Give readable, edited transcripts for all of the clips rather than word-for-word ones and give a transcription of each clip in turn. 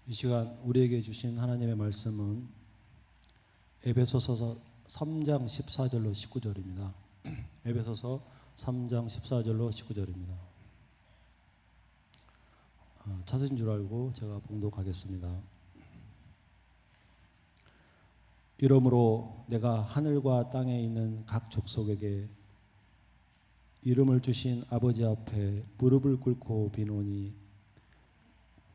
이 시간 우리에게 주신 하나님의 말씀은 에베소서 3장 14절로 19절입니다. 에베소서 3장 14절로 19절입니다. 찾으신 줄 알고 제가 봉독하겠습니다. 이러므로 내가 하늘과 땅에 있는 각 족속에게 이름을 주신 아버지 앞에 무릎을 꿇고 비노니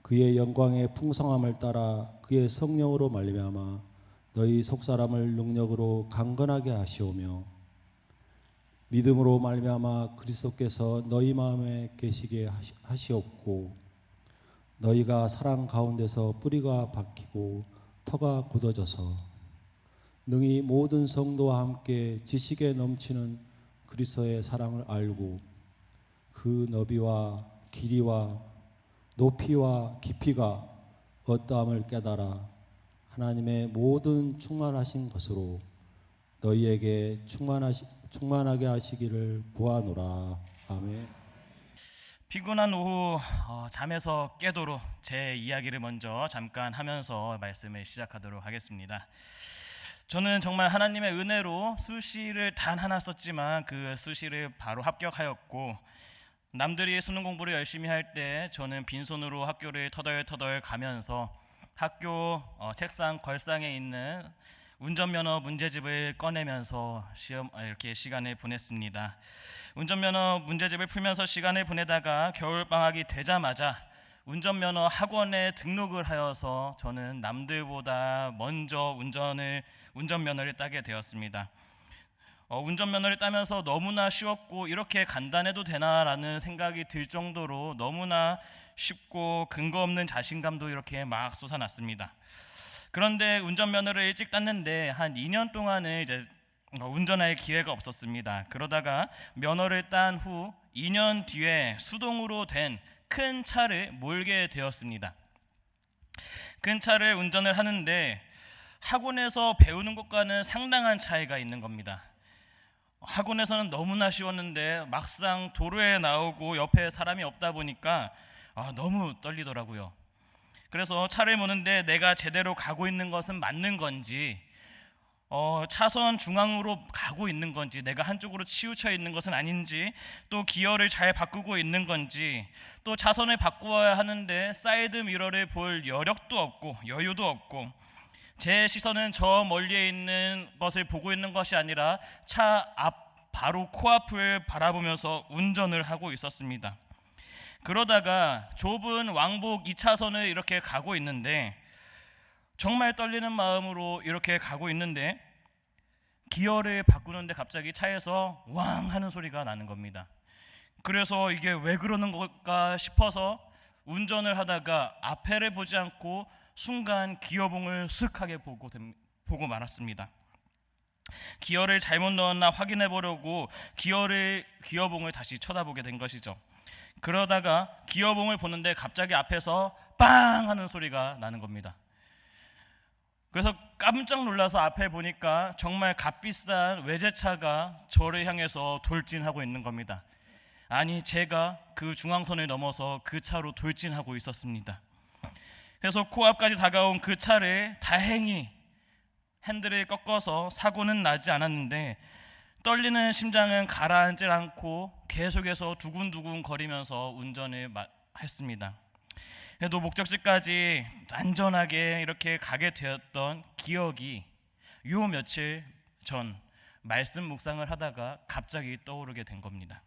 그의 영광의 풍성함을 따라 그의 성령으로 말미암아 너희 속사람을 능력으로 강건하게 하시오며 믿음으로 말미암아 그리스도께서 너희 마음에 계시게 하시옵고 너희가 사랑 가운데서 뿌리가 박히고 터가 굳어져서 능히 모든 성도와 함께 지식에 넘치는 그리스도의 사랑을 알고 그 너비와 길이와 높이와 깊이가 어떠함을 깨달아 하나님의 모든 충만하신 것으로 너희에게 충만하게 하시기를 구하노라. 아멘. 피곤한 오후 잠에서 깨도록 제 이야기를 먼저 잠깐 하면서 말씀을 시작하도록 하겠습니다. 저는 정말 하나님의 은혜로 수시를 단 하나 썼지만 그 수시를 바로 합격하였고, 남들이 수능 공부를 열심히 할 때 저는 빈손으로 학교를 터덜터덜 가면서 학교 책상 걸상에 있는 운전면허 문제집을 꺼내면서 이렇게 시간을 보냈습니다. 운전면허 문제집을 풀면서 시간을 보내다가 겨울방학이 되자마자 운전면허 학원에 등록을 하여서 저는 남들보다 먼저 운전면허를 따게 되었습니다. 운전면허를 따면서 너무나 쉬웠고 이렇게 간단해도 되나라는 생각이 들 정도로 너무나 쉽고 근거 없는 자신감도 이렇게 막 솟아났습니다. 그런데 운전면허를 일찍 땄는데 한 2년 동안은 이제 운전할 기회가 없었습니다. 그러다가 면허를 딴 후 2년 뒤에 수동으로 된 큰 차를 몰게 되었습니다. 큰 차를 운전을 하는데 학원에서 배우는 것과는 상당한 차이가 있는 겁니다. 학원에서는 너무나 쉬웠는데 막상 도로에 나오고 옆에 사람이 없다 보니까 너무 떨리더라고요. 그래서 차를 모는데 내가 제대로 가고 있는 것은 맞는 건지, 차선 중앙으로 가고 있는 건지, 내가 한쪽으로 치우쳐 있는 것은 아닌지, 또 기어를 잘 바꾸고 있는 건지, 또 차선을 바꾸어야 하는데 사이드 미러를 볼 여력도 없고 여유도 없고, 제 시선은 저 멀리에 있는 것을 보고 있는 것이 아니라 차 앞 바로 코앞을 바라보면서 운전을 하고 있었습니다. 그러다가 좁은 왕복 2차선을 이렇게 가고 있는데 정말 떨리는 마음으로 이렇게 가고 있는데 기어를 바꾸는데 갑자기 차에서 왕 하는 소리가 나는 겁니다. 그래서 이게 왜 그러는 걸까 싶어서 운전을 하다가 앞에를 보지 않고 순간 기어봉을 슥하게 보고 말았습니다. 기어를 잘못 넣었나 확인해 보려고 기어봉을 다시 쳐다보게 된 것이죠. 그러다가 기어봉을 보는데 갑자기 앞에서 빵 하는 소리가 나는 겁니다. 그래서 깜짝 놀라서 앞에 보니까 정말 값비싼 외제차가 저를 향해서 돌진하고 있는 겁니다. 아니, 제가 그 중앙선을 넘어서 그 차로 돌진하고 있었습니다. 그래서 코앞까지 다가온 그 차를 다행히 핸들을 꺾어서 사고는 나지 않았는데 떨리는 심장은 가라앉지 않고 계속해서 두근두근 거리면서 운전을 했습니다. 그래도 목적지까지 안전하게 이렇게 가게 되었던 기억이 요 며칠 전 말씀 묵상을 하다가 갑자기 떠오르게 된 겁니다.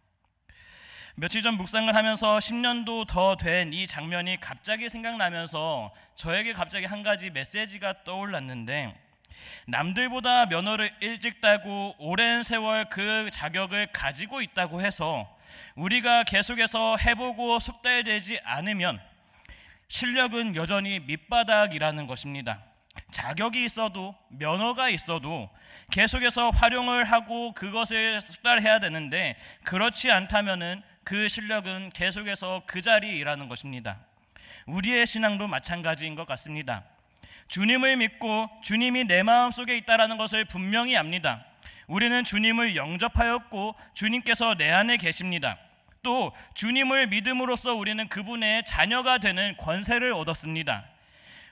며칠 전 묵상을 하면서 10년도 더 된 이 장면이 갑자기 생각나면서 저에게 갑자기 한 가지 메시지가 떠올랐는데, 남들보다 면허를 일찍 따고 오랜 세월 그 자격을 가지고 있다고 해서 우리가 계속해서 해보고 숙달되지 않으면 실력은 여전히 밑바닥이라는 것입니다. 자격이 있어도 면허가 있어도 계속해서 활용을 하고 그것을 숙달해야 되는데, 그렇지 않다면은 그 실력은 계속해서 그 자리라는 것입니다. 우리의 신앙도 마찬가지인 것 같습니다. 주님을 믿고 주님이 내 마음속에 있다라는 것을 분명히 압니다. 우리는 주님을 영접하였고 주님께서 내 안에 계십니다. 또 주님을 믿음으로써 우리는 그분의 자녀가 되는 권세를 얻었습니다.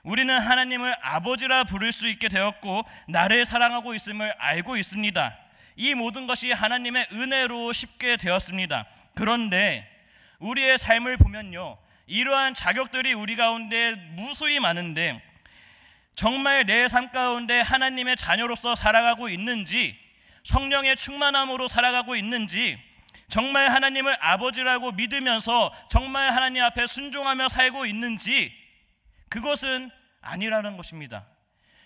우리는 하나님을 아버지라 부를 수 있게 되었고 나를 사랑하고 있음을 알고 있습니다. 이 모든 것이 하나님의 은혜로 쉽게 되었습니다. 그런데 우리의 삶을 보면요, 이러한 자격들이 우리 가운데 무수히 많은데 정말 내 삶 가운데 하나님의 자녀로서 살아가고 있는지, 성령의 충만함으로 살아가고 있는지, 정말 하나님을 아버지라고 믿으면서 정말 하나님 앞에 순종하며 살고 있는지, 그것은 아니라는 것입니다.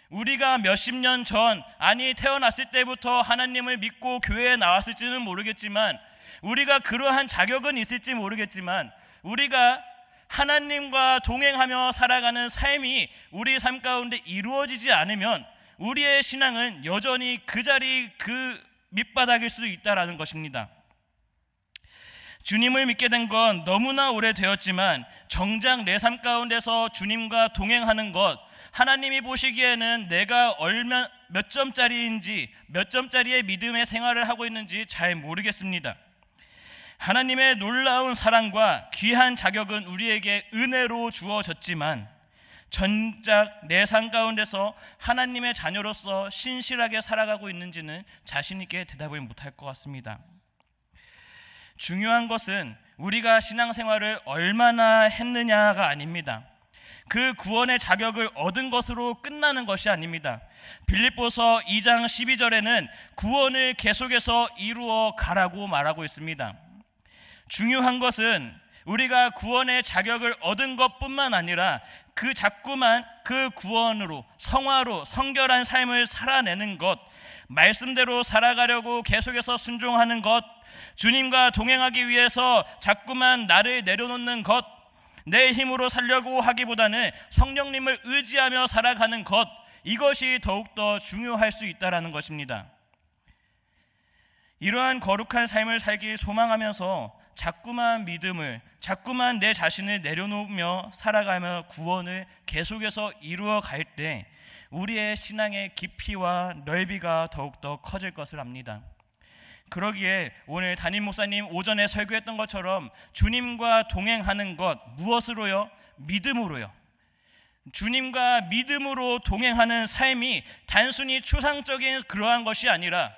우리가 몇십 년 전, 아니 태어났을 때부터 하나님을 믿고 교회에 나왔을지는 모르겠지만, 우리가 그러한 자격은 있을지 모르겠지만, 우리가 하나님과 동행하며 살아가는 삶이 우리 삶 가운데 이루어지지 않으면 우리의 신앙은 여전히 그 자리 그 밑바닥일 수 있다라는 것입니다. 주님을 믿게 된 건 너무나 오래되었지만 정작 내 삶 가운데서 주님과 동행하는 것, 하나님이 보시기에는 내가 몇 점짜리인지, 몇 점짜리의 믿음의 생활을 하고 있는지 잘 모르겠습니다. 하나님의 놀라운 사랑과 귀한 자격은 우리에게 은혜로 주어졌지만 정작 내 삶 가운데서 하나님의 자녀로서 신실하게 살아가고 있는지는 자신 있게 대답을 못할 것 같습니다. 중요한 것은 우리가 신앙생활을 얼마나 했느냐가 아닙니다. 그 구원의 자격을 얻은 것으로 끝나는 것이 아닙니다. 빌립보서 2장 12절에는 구원을 계속해서 이루어 가라고 말하고 있습니다. 중요한 것은 우리가 구원의 자격을 얻은 것뿐만 아니라 자꾸만 그 구원으로, 성화로 성결한 삶을 살아내는 것, 말씀대로 살아가려고 계속해서 순종하는 것, 주님과 동행하기 위해서 자꾸만 나를 내려놓는 것, 내 힘으로 살려고 하기보다는 성령님을 의지하며 살아가는 것, 이것이 더욱더 중요할 수 있다는 것입니다. 이러한 거룩한 삶을 살기 소망하면서 자꾸만 믿음을, 자꾸만 내 자신을 내려놓으며 살아가며 구원을 계속해서 이루어 갈 때 우리의 신앙의 깊이와 넓이가 더욱더 커질 것을 압니다. 그러기에 오늘 담임 목사님 오전에 설교했던 것처럼 주님과 동행하는 것, 무엇으로요? 믿음으로요. 주님과 믿음으로 동행하는 삶이 단순히 추상적인 그러한 것이 아니라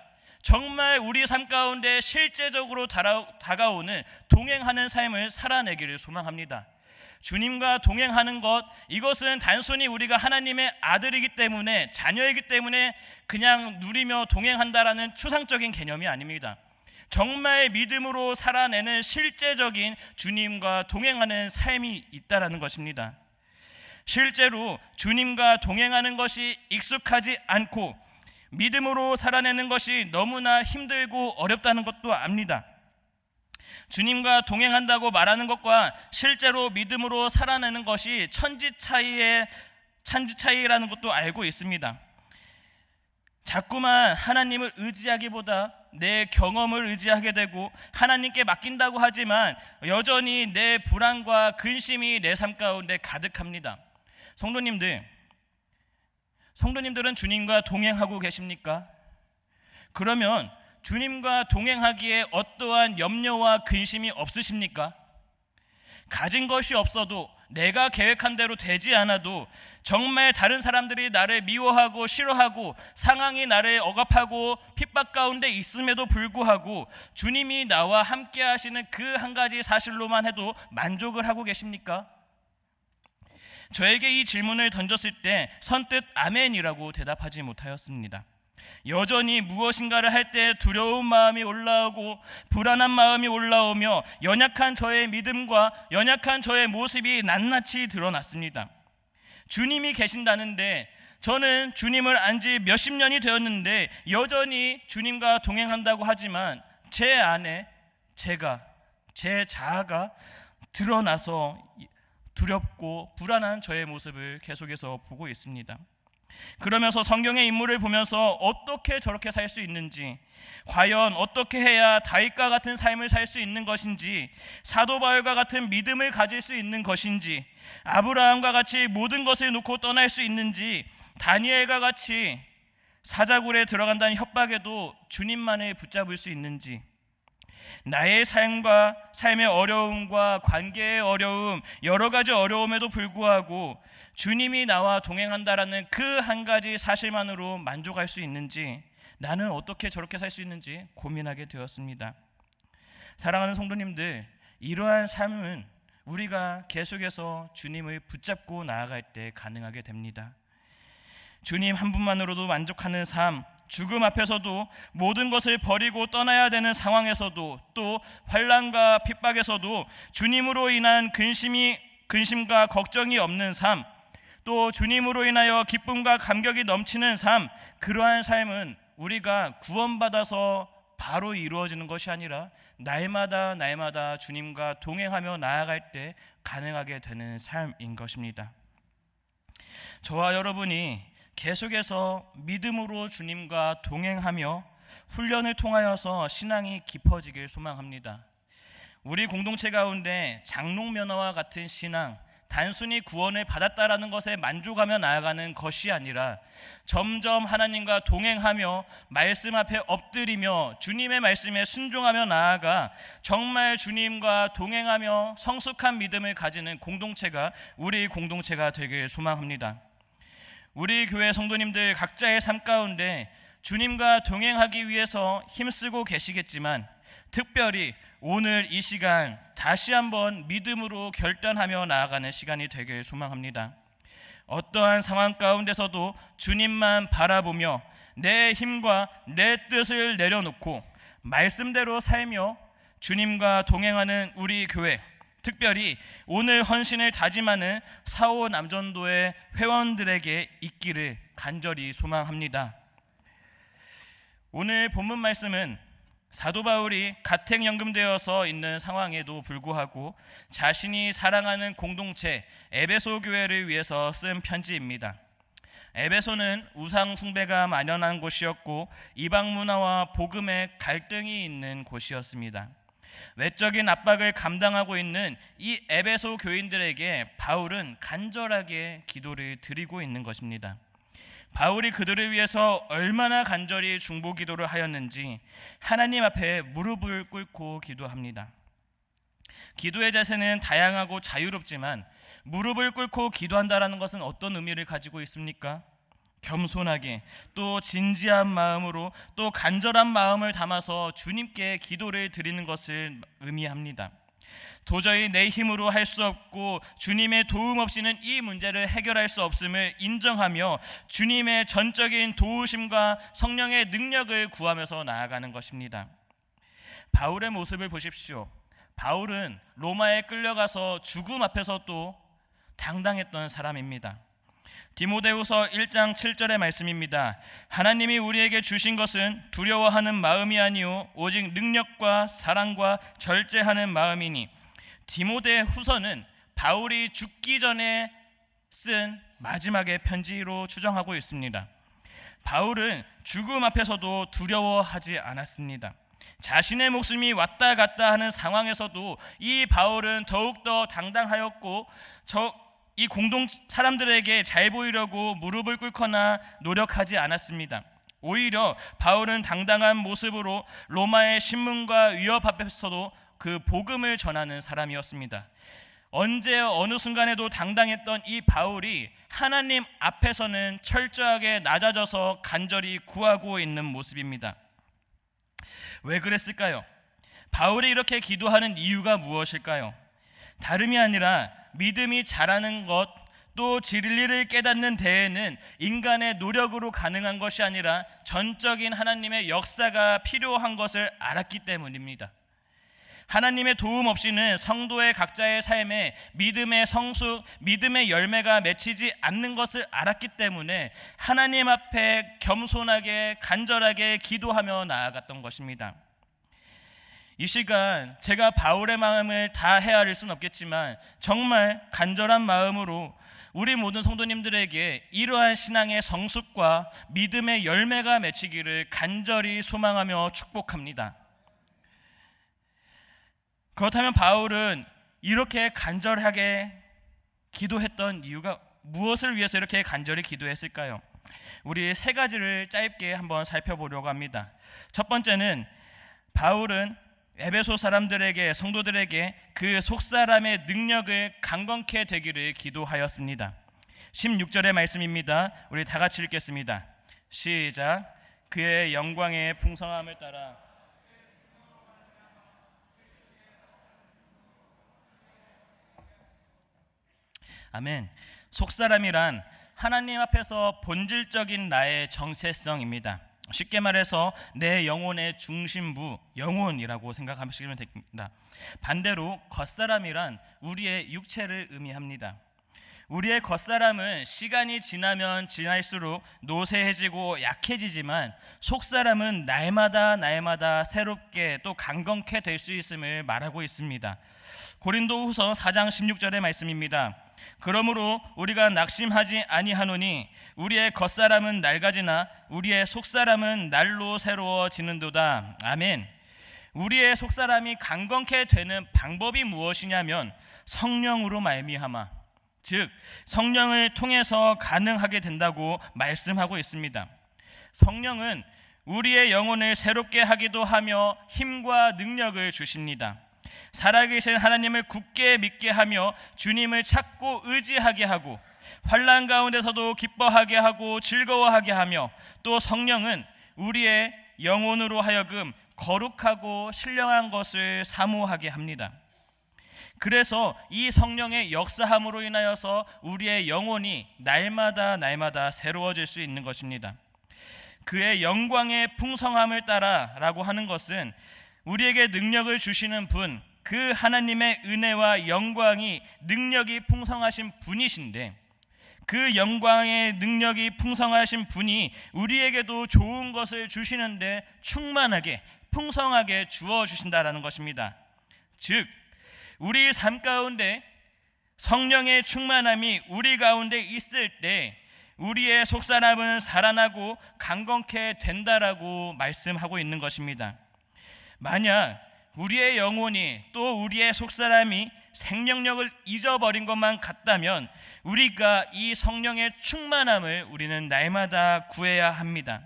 정말 우리 삶 가운데 실제적으로 다가오는 동행하는 삶을 살아내기를 소망합니다. 주님과 동행하는 것, 이것은 단순히 우리가 하나님의 아들이기 때문에, 자녀이기 때문에 그냥 누리며 동행한다라는 추상적인 개념이 아닙니다. 정말 믿음으로 살아내는 실제적인 주님과 동행하는 삶이 있다라는 것입니다. 실제로 주님과 동행하는 것이 익숙하지 않고 믿음으로 살아내는 것이 너무나 힘들고 어렵다는 것도 압니다. 주님과 동행한다고 말하는 것과 실제로 믿음으로 살아내는 것이 천지 차이라는 것도 알고 있습니다. 자꾸만 하나님을 의지하기보다 내 경험을 의지하게 되고 하나님께 맡긴다고 하지만 여전히 내 불안과 근심이 내 삶 가운데 가득합니다. 성도님들은 주님과 동행하고 계십니까? 그러면 주님과 동행하기에 어떠한 염려와 근심이 없으십니까? 가진 것이 없어도, 내가 계획한 대로 되지 않아도, 정말 다른 사람들이 나를 미워하고 싫어하고 상황이 나를 억압하고 핍박 가운데 있음에도 불구하고 주님이 나와 함께 하시는 그 한 가지 사실로만 해도 만족을 하고 계십니까? 저에게 이 질문을 던졌을 때 선뜻 아멘이라고 대답하지 못하였습니다. 여전히 무엇인가를 할 때 두려운 마음이 올라오고 불안한 마음이 올라오며 연약한 저의 믿음과 연약한 저의 모습이 낱낱이 드러났습니다. 주님이 계신다는데, 저는 주님을 안 지 몇십 년이 되었는데 여전히 주님과 동행한다고 하지만 제 안에 제 자아가 드러나서 두렵고 불안한 저의 모습을 계속해서 보고 있습니다. 그러면서 성경의 인물을 보면서 어떻게 저렇게 살 수 있는지, 과연 어떻게 해야 다윗과 같은 삶을 살 수 있는 것인지, 사도 바울과 같은 믿음을 가질 수 있는 것인지, 아브라함과 같이 모든 것을 놓고 떠날 수 있는지, 다니엘과 같이 사자굴에 들어간다는 협박에도 주님만을 붙잡을 수 있는지, 나의 삶의 어려움과 관계의 어려움, 여러 가지 어려움에도 불구하고 주님이 나와 동행한다라는 그 한 가지 사실만으로 만족할 수 있는지, 나는 어떻게 저렇게 살 수 있는지 고민하게 되었습니다. 사랑하는 성도님들, 이러한 삶은 우리가 계속해서 주님을 붙잡고 나아갈 때 가능하게 됩니다. 주님 한 분만으로도 만족하는 삶, 죽음 앞에서도 모든 것을 버리고 떠나야 되는 상황에서도, 또 환난과 핍박에서도 주님으로 인한 근심과 걱정이 없는 삶, 또 주님으로 인하여 기쁨과 감격이 넘치는 삶, 그러한 삶은 우리가 구원받아서 바로 이루어지는 것이 아니라 날마다 주님과 동행하며 나아갈 때 가능하게 되는 삶인 것입니다. 저와 여러분이 계속해서 믿음으로 주님과 동행하며 훈련을 통하여서 신앙이 깊어지길 소망합니다. 우리 공동체 가운데 장롱 면허와 같은 신앙, 단순히 구원을 받았다라는 것에 만족하며 나아가는 것이 아니라 점점 하나님과 동행하며 말씀 앞에 엎드리며 주님의 말씀에 순종하며 나아가 정말 주님과 동행하며 성숙한 믿음을 가지는 공동체가 우리 공동체가 되길 소망합니다. 우리 교회 성도님들 각자의 삶 가운데 주님과 동행하기 위해서 힘쓰고 계시겠지만, 특별히 오늘 이 시간 다시 한번 믿음으로 결단하며 나아가는 시간이 되길 소망합니다. 어떠한 상황 가운데서도 주님만 바라보며 내 힘과 내 뜻을 내려놓고 말씀대로 살며 주님과 동행하는 우리 교회, 특별히 오늘 헌신을 다짐하는 사오 남전도의 회원들에게 있기를 간절히 소망합니다. 오늘 본문 말씀은 사도 바울이 가택연금되어서 있는 상황에도 불구하고 자신이 사랑하는 공동체 에베소 교회를 위해서 쓴 편지입니다. 에베소는 우상 숭배가 만연한 곳이었고 이방 문화와 복음의 갈등이 있는 곳이었습니다. 외적인 압박을 감당하고 있는 이 에베소 교인들에게 바울은 간절하게 기도를 드리고 있는 것입니다. 바울이 그들을 위해서 얼마나 간절히 중보 기도를 하였는지 하나님 앞에 무릎을 꿇고 기도합니다. 기도의 자세는 다양하고 자유롭지만 무릎을 꿇고 기도한다라는 것은 어떤 의미를 가지고 있습니까? 겸손하게, 또 진지한 마음으로, 또 간절한 마음을 담아서 주님께 기도를 드리는 것을 의미합니다. 도저히 내 힘으로 할 수 없고 주님의 도움 없이는 이 문제를 해결할 수 없음을 인정하며 주님의 전적인 도우심과 성령의 능력을 구하면서 나아가는 것입니다. 바울의 모습을 보십시오. 바울은 로마에 끌려가서 죽음 앞에서도 당당했던 사람입니다. 디모데후서 1장 7절의 말씀입니다. 하나님이 우리에게 주신 것은 두려워하는 마음이 아니요 오직 능력과 사랑과 절제하는 마음이니. 디모데후서는 바울이 죽기 전에 쓴 마지막의 편지로 추정하고 있습니다. 바울은 죽음 앞에서도 두려워하지 않았습니다. 자신의 목숨이 왔다 갔다 하는 상황에서도 이 바울은 더욱더 당당하였고 이 공동 사람들에게 잘 보이려고 무릎을 꿇거나 노력하지 않았습니다. 오히려 바울은 당당한 모습으로 로마의 신문과 위협 앞에서도 그 복음을 전하는 사람이었습니다. 언제 어느 순간에도 당당했던 이 바울이 하나님 앞에서는 철저하게 낮아져서 간절히 구하고 있는 모습입니다. 왜 그랬을까요? 바울이 이렇게 기도하는 이유가 무엇일까요? 다름이 아니라 믿음이 자라는 것, 또 진리를 깨닫는 데에는 인간의 노력으로 가능한 것이 아니라 전적인 하나님의 역사가 필요한 것을 알았기 때문입니다. 하나님의 도움 없이는 성도의 각자의 삶에 믿음의 성숙, 믿음의 열매가 맺히지 않는 것을 알았기 때문에 하나님 앞에 겸손하게 간절하게 기도하며 나아갔던 것입니다. 이 시간 제가 바울의 마음을 다 헤아릴 수는 없겠지만 정말 간절한 마음으로 우리 모든 성도님들에게 이러한 신앙의 성숙과 믿음의 열매가 맺히기를 간절히 소망하며 축복합니다. 그렇다면 바울은 이렇게 간절하게 기도했던 이유가 무엇을 위해서 이렇게 간절히 기도했을까요? 우리 세 가지를 짧게 한번 살펴보려고 합니다. 첫 번째는 바울은 에베소 사람들에게, 성도들에게 그 속사람의 능력을 강건케 되기를 기도하였습니다. 16절의 말씀입니다. 우리 다 같이 읽겠습니다. 시작. 그의 영광의 풍성함을 따라 아멘. 속사람이란 하나님 앞에서 본질적인 나의 정체성입니다. 쉽게 말해서 내 영혼의 중심부, 영혼이라고 생각하시면 됩니다. 반대로 겉사람이란 우리의 육체를 의미합니다. 우리의 겉사람은 시간이 지나면 지날수록 노쇠해지고 약해지지만 속사람은 날마다 새롭게 또 강건케 될 수 있음을 말하고 있습니다. 고린도후서 4장 16절의 말씀입니다. 그러므로 우리가 낙심하지 아니하노니 우리의 겉사람은 낡아지나 우리의 속사람은 날로 새로워지는도다. 아멘. 우리의 속사람이 강건케 되는 방법이 무엇이냐면 성령으로 말미암아, 즉 성령을 통해서 가능하게 된다고 말씀하고 있습니다. 성령은 우리의 영혼을 새롭게 하기도 하며 힘과 능력을 주십니다. 살아계신 하나님을 굳게 믿게 하며 주님을 찾고 의지하게 하고 환난 가운데서도 기뻐하게 하고 즐거워하게 하며 또 성령은 우리의 영혼으로 하여금 거룩하고 신령한 것을 사모하게 합니다. 그래서 이 성령의 역사함으로 인하여서 우리의 영혼이 날마다 새로워질 수 있는 것입니다. 그의 영광의 풍성함을 따라 라고 하는 것은 우리에게 능력을 주시는 분, 그 하나님의 은혜와 영광이 능력이 풍성하신 분이신데 그 영광의 능력이 풍성하신 분이 우리에게도 좋은 것을 주시는데 충만하게 풍성하게 주어 주신다라는 것입니다. 즉 우리 삶 가운데 성령의 충만함이 우리 가운데 있을 때 우리의 속사람은 살아나고 강건케 된다라고 말씀하고 있는 것입니다. 만약 우리의 영혼이 또 우리의 속사람이 생명력을 잊어버린 것만 같다면 우리가 이 성령의 충만함을 우리는 날마다 구해야 합니다.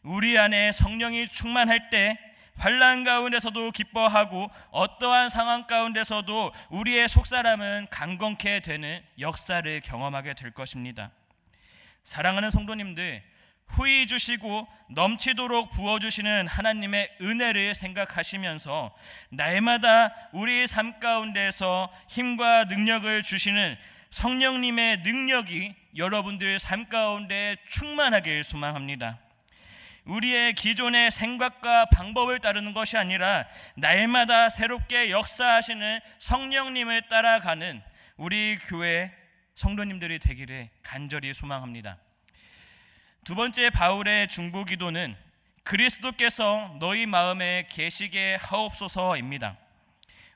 우리 안에 성령이 충만할 때 환난 가운데서도 기뻐하고 어떠한 상황 가운데서도 우리의 속사람은 강건케 되는 역사를 경험하게 될 것입니다. 사랑하는 성도님들, 후히 주시고 넘치도록 부어주시는 하나님의 은혜를 생각하시면서 날마다 우리 삶 가운데서 힘과 능력을 주시는 성령님의 능력이 여러분들 삶 가운데 충만하길 소망합니다. 우리의 기존의 생각과 방법을 따르는 것이 아니라 날마다 새롭게 역사하시는 성령님을 따라가는 우리 교회 성도님들이 되기를 간절히 소망합니다. 두 번째 바울의 중보기도는 그리스도께서 너희 마음에 계시게 하옵소서입니다.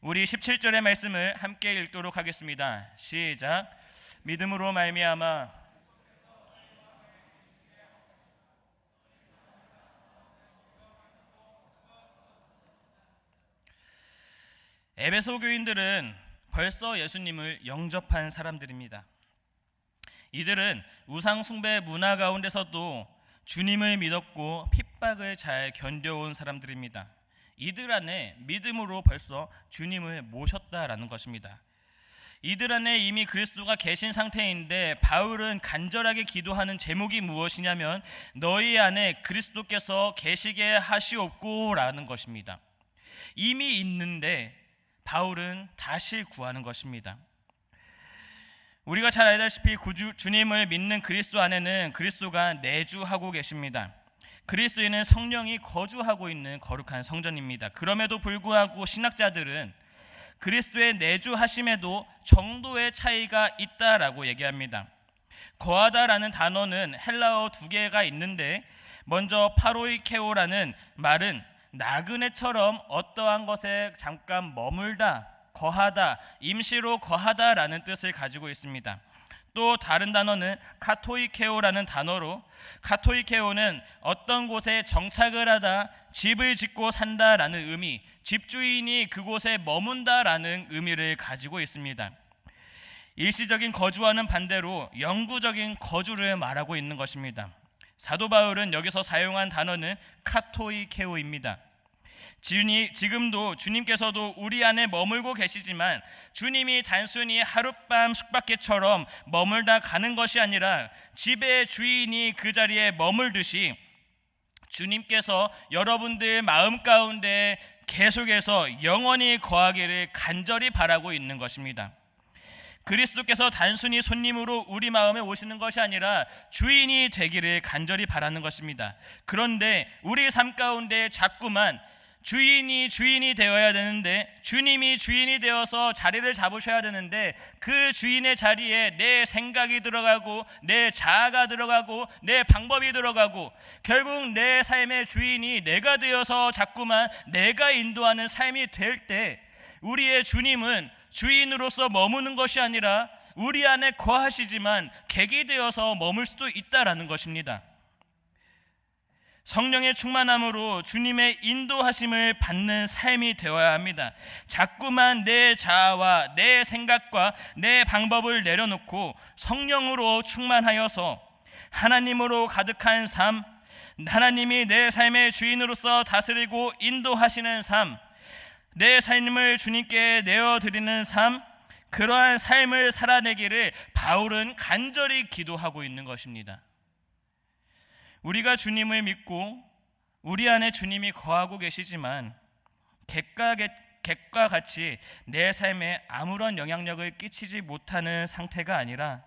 우리 17절의 말씀을 함께 읽도록 하겠습니다. 시작. 믿음으로 말미암아 에베소 교인들은 벌써 예수님을 영접한 사람들입니다. 이들은 우상 숭배 문화 가운데서도 주님을 믿었고 핍박을 잘 견뎌온 사람들입니다. 이들 안에 믿음으로 벌써 주님을 모셨다라는 것입니다. 이들 안에 이미 그리스도가 계신 상태인데 바울은 간절하게 기도하는 제목이 무엇이냐면 너희 안에 그리스도께서 계시게 하시옵고라는 것입니다. 이미 있는데 바울은 다시 구하는 것입니다. 우리가 잘 알다시피 주님을 믿는 그리스도 안에는 그리스도가 내주하고 계십니다. 그리스도에는 성령이 거주하고 있는 거룩한 성전입니다. 그럼에도 불구하고 신학자들은 그리스도의 내주하심에도 정도의 차이가 있다라고 얘기합니다. 거하다라는 단어는 헬라어 두 개가 있는데 먼저 파로이케오라는 말은 나그네처럼 어떠한 것에 잠깐 머물다, 거하다, 임시로 거하다라는 뜻을 가지고 있습니다. 또 다른 단어는 카토이케오라는 단어로 카토이케오는 어떤 곳에 정착을 하다, 집을 짓고 산다라는 의미, 집주인이 그곳에 머문다라는 의미를 가지고 있습니다. 일시적인 거주와는 반대로 영구적인 거주를 말하고 있는 것입니다. 사도 바울은 여기서 사용한 단어는 카토이케오입니다. 지금도 주님께서도 우리 안에 머물고 계시지만 주님이 단순히 하룻밤 숙박객처럼 머물다 가는 것이 아니라 집의 주인이 그 자리에 머물듯이 주님께서 여러분들 마음 가운데 계속해서 영원히 거하기를 간절히 바라고 있는 것입니다. 그리스도께서 단순히 손님으로 우리 마음에 오시는 것이 아니라 주인이 되기를 간절히 바라는 것입니다. 그런데 우리 삶 가운데 자꾸만 주인이 되어야 되는데, 주님이 주인이 되어서 자리를 잡으셔야 되는데, 그 주인의 자리에 내 생각이 들어가고 내 자아가 들어가고 내 방법이 들어가고 결국 내 삶의 주인이 내가 되어서 자꾸만 내가 인도하는 삶이 될 때, 우리의 주님은 주인으로서 머무는 것이 아니라 우리 안에 거하시지만 객이 되어서 머물 수도 있다라는 것입니다. 성령의 충만함으로 주님의 인도하심을 받는 삶이 되어야 합니다. 자꾸만 내 자아와 내 생각과 내 방법을 내려놓고 성령으로 충만하여서 하나님으로 가득한 삶, 하나님이 내 삶의 주인으로서 다스리고 인도하시는 삶, 내 삶을 주님께 내어드리는 삶, 그러한 삶을 살아내기를 바울은 간절히 기도하고 있는 것입니다. 우리가 주님을 믿고 우리 안에 주님이 거하고 계시지만 객과 같이 내 삶에 아무런 영향력을 끼치지 못하는 상태가 아니라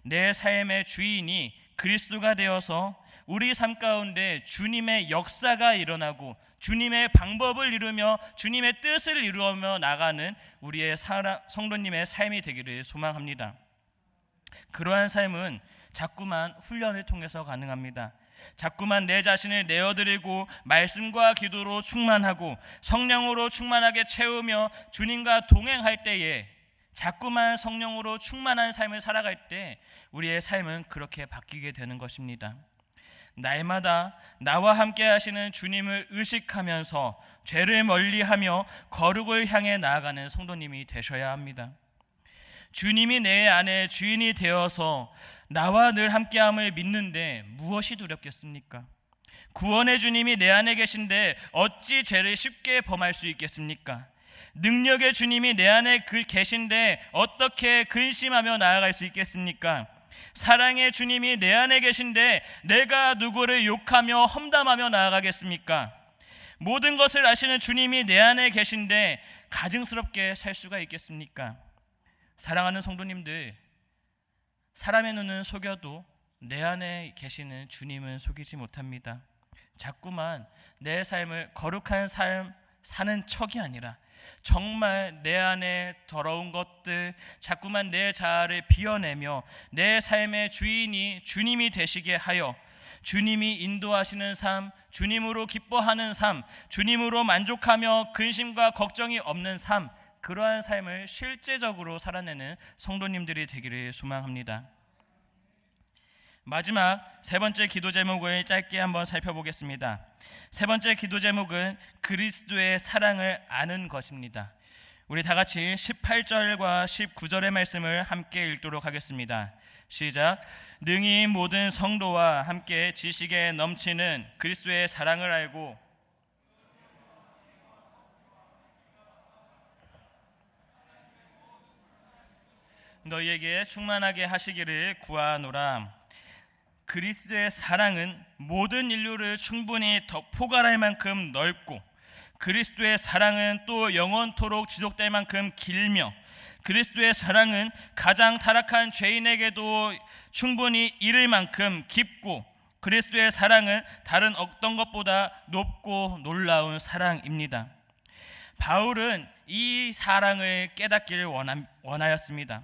내 삶의 주인이 그리스도가 되어서 우리 삶 가운데 주님의 역사가 일어나고 주님의 방법을 이루며 주님의 뜻을 이루며 나가는 우리의 성도님의 삶이 되기를 소망합니다. 그러한 삶은 자꾸만 훈련을 통해서 가능합니다. 자꾸만 내 자신을 내어드리고 말씀과 기도로 충만하고 성령으로 충만하게 채우며 주님과 동행할 때에, 자꾸만 성령으로 충만한 삶을 살아갈 때 우리의 삶은 그렇게 바뀌게 되는 것입니다. 날마다 나와 함께 하시는 주님을 의식하면서 죄를 멀리하며 거룩을 향해 나아가는 성도님이 되셔야 합니다. 주님이 내 안에 주인이 되어서 나와 늘 함께함을 믿는데 무엇이 두렵겠습니까? 구원의 주님이 내 안에 계신데 어찌 죄를 쉽게 범할 수 있겠습니까? 능력의 주님이 내 안에 계신데 어떻게 근심하며 나아갈 수 있겠습니까? 사랑의 주님이 내 안에 계신데 내가 누구를 욕하며 험담하며 나아가겠습니까? 모든 것을 아시는 주님이 내 안에 계신데 가증스럽게 살 수가 있겠습니까? 사랑하는 성도님들, 사람의 눈은 속여도 내 안에 계시는 주님은 속이지 못합니다. 자꾸만 내 삶을 거룩한 삶 사는 척이 아니라 정말 내 안에 더러운 것들, 자꾸만 내 자아를 비워내며 내 삶의 주인이 주님이 되시게 하여 주님이 인도하시는 삶, 주님으로 기뻐하는 삶, 주님으로 만족하며 근심과 걱정이 없는 삶, 그러한 삶을 실제적으로 살아내는 성도님들이 되기를 소망합니다. 마지막 세 번째 기도 제목을 짧게 한번 살펴보겠습니다. 세 번째 기도 제목은 그리스도의 사랑을 아는 것입니다. 우리 다 같이 18절과 19절의 말씀을 함께 읽도록 하겠습니다. 시작. 능히 모든 성도와 함께 지식에 넘치는 그리스도의 사랑을 알고 너희에게 충만하게 하시기를 구하노라. 그리스도의 사랑은 모든 인류를 충분히 포괄할 만큼 넓고, 그리스도의 사랑은 또 영원토록 지속될 만큼 길며, 그리스도의 사랑은 가장 타락한 죄인에게도 충분히 이를 만큼 깊고, 그리스도의 사랑은 다른 어떤 것보다 높고 놀라운 사랑입니다. 바울은 이 사랑을 깨닫기를 원하였습니다.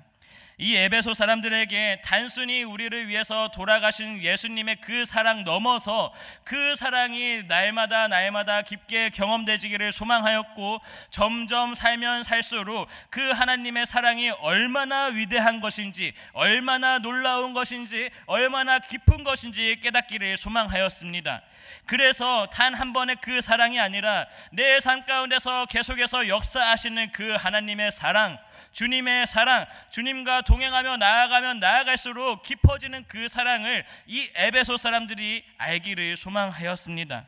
이 에베소 사람들에게 단순히 우리를 위해서 돌아가신 예수님의 그 사랑 넘어서 그 사랑이 날마다 깊게 경험되지기를 소망하였고, 점점 살면 살수록 그 하나님의 사랑이 얼마나 위대한 것인지, 얼마나 놀라운 것인지, 얼마나 깊은 것인지 깨닫기를 소망하였습니다. 그래서 단 한 번의 그 사랑이 아니라 내 삶 가운데서 계속해서 역사하시는 그 하나님의 사랑, 주님의 사랑, 주님과 동행하며 나아가면 나아갈수록 깊어지는 그 사랑을 이 에베소 사람들이 알기를 소망하였습니다.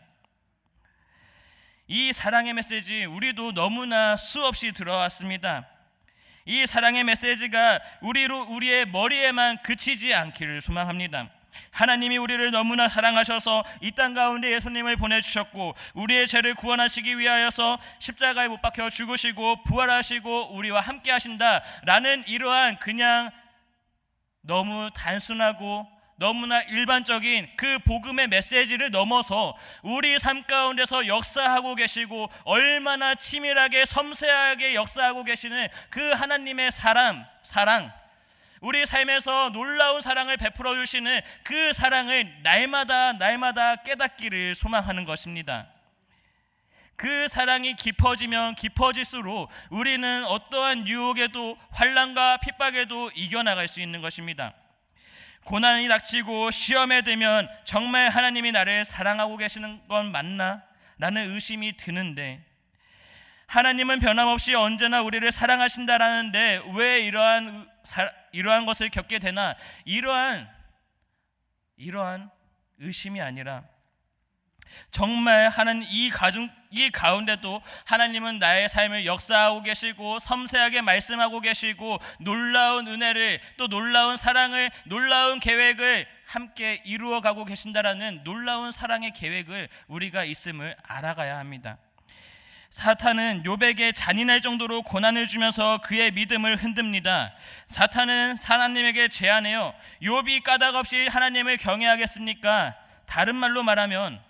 이 사랑의 메시지 우리도 너무나 수없이 들어왔습니다. 이 사랑의 메시지가 우리의 머리에만 그치지 않기를 소망합니다. 하나님이 우리를 너무나 사랑하셔서 이 땅 가운데 예수님을 보내주셨고 우리의 죄를 구원하시기 위하여서 십자가에 못 박혀 죽으시고 부활하시고 우리와 함께 하신다라는 이러한 그냥 너무 단순하고 너무나 일반적인 그 복음의 메시지를 넘어서 우리 삶 가운데서 역사하고 계시고 얼마나 치밀하게 섬세하게 역사하고 계시는 그 하나님의 사랑, 우리 삶에서 놀라운 사랑을 베풀어 주시는 그 사랑을 날마다 깨닫기를 소망하는 것입니다. 그 사랑이 깊어지면 깊어질수록 우리는 어떠한 유혹에도 환난과 핍박에도 이겨나갈 수 있는 것입니다. 고난이 닥치고 시험에 들면 정말 하나님이 나를 사랑하고 계시는 건 맞나? 라는 의심이 드는데 하나님은 변함없이 언제나 우리를 사랑하신다라는데 왜 이러한 것을 겪게 되나? 이러한 의심이 아니라 정말 하나님 이 가운데도 하나님은 나의 삶을 역사하고 계시고 섬세하게 말씀하고 계시고 놀라운 은혜를 또 놀라운 사랑을 놀라운 계획을 함께 이루어가고 계신다라는 놀라운 사랑의 계획을 우리가 있음을 알아가야 합니다. 사탄은 욥에게 잔인할 정도로 고난을 주면서 그의 믿음을 흔듭니다. 사탄은 하나님에게 제안해요. 욥이 까닭없이 하나님을 경외하겠습니까? 다른 말로 말하면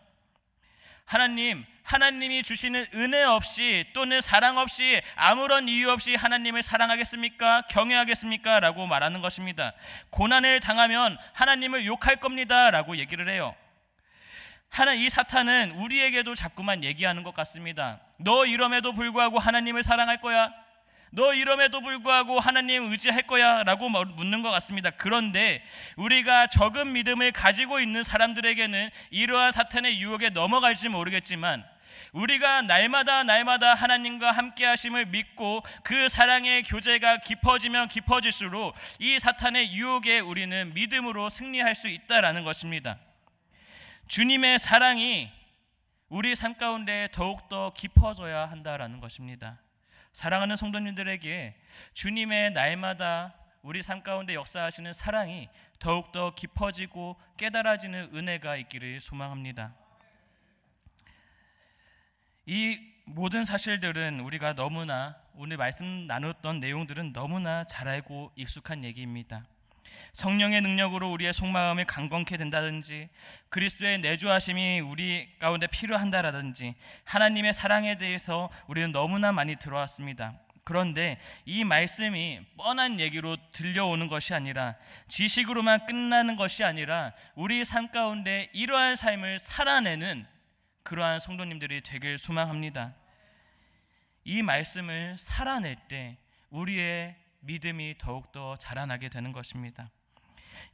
하나님이 주시는 은혜 없이 또는 사랑 없이 아무런 이유 없이 하나님을 사랑하겠습니까? 경외하겠습니까? 라고 말하는 것입니다. 고난을 당하면 하나님을 욕할 겁니다 라고 얘기를 해요. 이 사탄은 우리에게도 자꾸만 얘기하는 것 같습니다. 너 이럼에도 불구하고 하나님을 사랑할 거야? 너 이럼에도 불구하고 하나님 의지할 거야? 라고 묻는 것 같습니다. 그런데 우리가 적은 믿음을 가지고 있는 사람들에게는 이러한 사탄의 유혹에 넘어갈지 모르겠지만 우리가 날마다 하나님과 함께 하심을 믿고 그 사랑의 교제가 깊어지면 깊어질수록 이 사탄의 유혹에 우리는 믿음으로 승리할 수 있다라는 것입니다. 주님의 사랑이 우리 삶 가운데 더욱더 깊어져야 한다라는 것입니다. 사랑하는 성도님들에게 주님의 날마다 우리 삶 가운데 역사하시는 사랑이 더욱더 깊어지고 깨달아지는 은혜가 있기를 소망합니다. 이 모든 사실들은 우리가 너무나 오늘 말씀 나눴던 내용들은 너무나 잘 알고 익숙한 얘기입니다. 성령의 능력으로 우리의 속마음을 강건케 된다든지 그리스도의 내주하심이 우리 가운데 필요한다라든지 하나님의 사랑에 대해서 우리는 너무나 많이 들어왔습니다. 그런데 이 말씀이 뻔한 얘기로 들려오는 것이 아니라 지식으로만 끝나는 것이 아니라 우리 삶 가운데 이러한 삶을 살아내는 그러한 성도님들이 되길 소망합니다. 이 말씀을 살아낼 때 우리의 믿음이 더욱더 자라나게 되는 것입니다.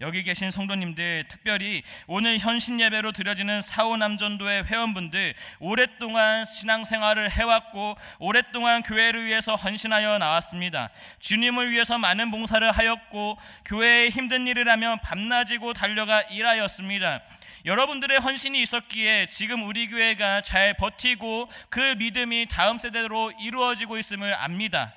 여기 계신 성도님들, 특별히 오늘 현신 예배로 드려지는 사오남전도의 회원분들, 오랫동안 신앙생활을 해왔고 오랫동안 교회를 위해서 헌신하여 나왔습니다. 주님을 위해서 많은 봉사를 하였고 교회에 힘든 일을 하며 밤낮이고 달려가 일하였습니다. 여러분들의 헌신이 있었기에 지금 우리 교회가 잘 버티고 그 믿음이 다음 세대로 이루어지고 있음을 압니다.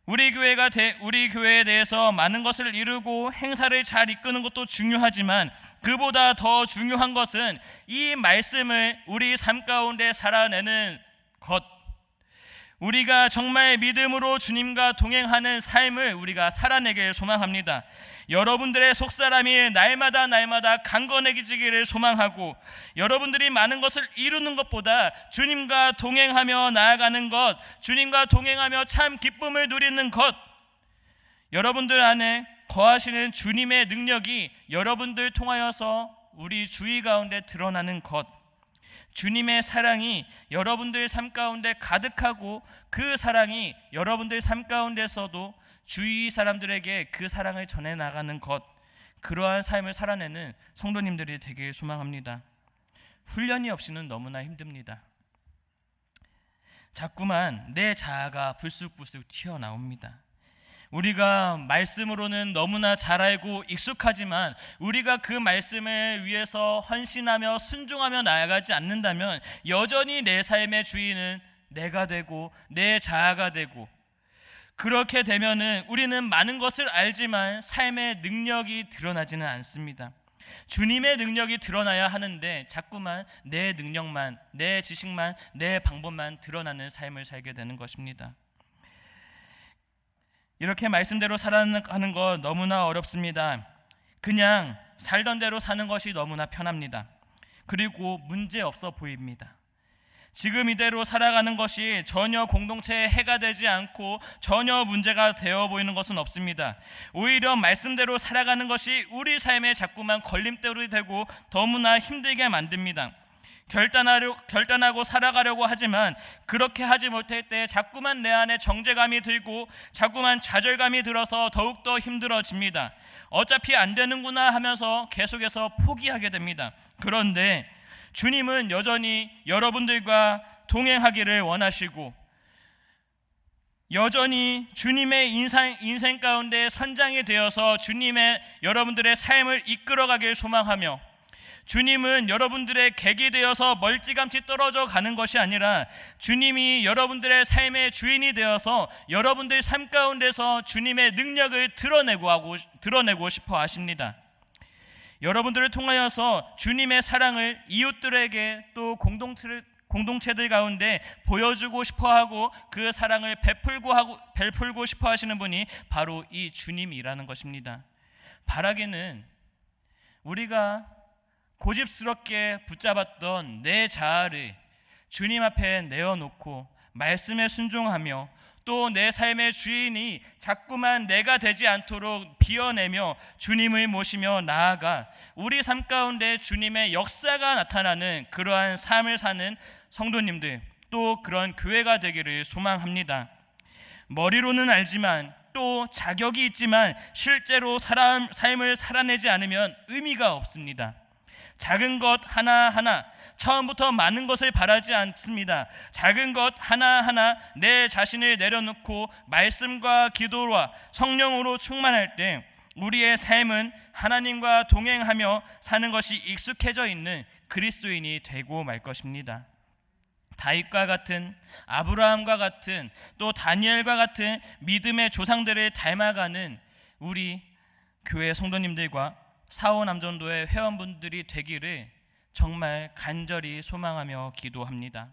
우리 교회에 대해서 많은 것을 이루고 행사를 잘 이끄는 것도 중요하지만 그보다 더 중요한 것은 이 말씀을 우리 삶 가운데 살아내는 것, 우리가 정말 믿음으로 주님과 동행하는 삶을 우리가 살아내길 소망합니다. 여러분들의 속사람이 날마다 강건해지기를 소망하고 여러분들이 많은 것을 이루는 것보다 주님과 동행하며 나아가는 것, 주님과 동행하며 참 기쁨을 누리는 것, 여러분들 안에 거하시는 주님의 능력이 여러분들 통하여서 우리 주위 가운데 드러나는 것, 주님의 사랑이 여러분들 삶 가운데 가득하고 그 사랑이 여러분들 삶 가운데서도 주위 사람들에게 그 사랑을 전해 나가는 것, 그러한 삶을 살아내는 성도님들이 되길 소망합니다. 훈련이 없이는 너무나 힘듭니다. 자꾸만 내 자아가 불쑥불쑥 튀어나옵니다. 우리가 말씀으로는 너무나 잘 알고 익숙하지만 우리가 그 말씀을 위해서 헌신하며 순종하며 나아가지 않는다면 여전히 내 삶의 주인은 내가 되고 내 자아가 되고, 그렇게 되면은 우리는 많은 것을 알지만 삶의 능력이 드러나지는 않습니다. 주님의 능력이 드러나야 하는데 자꾸만 내 능력만, 내 지식만, 내 방법만 드러나는 삶을 살게 되는 것입니다. 이렇게 말씀대로 살아가는 거 너무나 어렵습니다. 그냥 살던 대로 사는 것이 너무나 편합니다. 그리고 문제 없어 보입니다. 지금 이대로 살아가는 것이 전혀 공동체에 해가 되지 않고 전혀 문제가 되어 보이는 것은 없습니다. 오히려 말씀대로 살아가는 것이 우리 삶에 자꾸만 걸림돌이 되고 너무나 힘들게 만듭니다. 결단하고 살아가려고 하지만 그렇게 하지 못할 때 자꾸만 내 안에 정죄감이 들고 자꾸만 좌절감이 들어서 더욱더 힘들어집니다. 어차피 안 되는구나 하면서 계속해서 포기하게 됩니다. 그런데 주님은 여전히 여러분들과 동행하기를 원하시고 여전히 주님의 인생 가운데 선장이 되어서 주님의 여러분들의 삶을 이끌어가길 소망하며, 주님은 여러분들의 객이 되어서 멀찌감치 떨어져 가는 것이 아니라 주님이 여러분들의 삶의 주인이 되어서 여러분들 삶 가운데서 주님의 능력을 드러내고 싶어 하십니다. 여러분들을 통하여서 주님의 사랑을 이웃들에게 또 공동체들 가운데 보여주고 싶어하고 그 사랑을 베풀고 싶어 하시는 분이 바로 이 주님이라는 것입니다. 바라기는 우리가 고집스럽게 붙잡았던 내 자아를 주님 앞에 내어놓고 말씀에 순종하며 또 내 삶의 주인이 자꾸만 내가 되지 않도록 비워내며 주님을 모시며 나아가 우리 삶 가운데 주님의 역사가 나타나는 그러한 삶을 사는 성도님들, 또 그런 교회가 되기를 소망합니다. 머리로는 알지만 또 자격이 있지만 실제로 삶을 살아내지 않으면 의미가 없습니다. 작은 것 하나하나, 처음부터 많은 것을 바라지 않습니다. 작은 것 하나하나 내 자신을 내려놓고 말씀과 기도와 성령으로 충만할 때 우리의 삶은 하나님과 동행하며 사는 것이 익숙해져 있는 그리스도인이 되고 말 것입니다. 다윗과 같은, 아브라함과 같은, 또 다니엘과 같은 믿음의 조상들을 닮아가는 우리 교회 성도님들과 사오남전도의 회원분들이 되기를 정말 간절히 소망하며 기도합니다.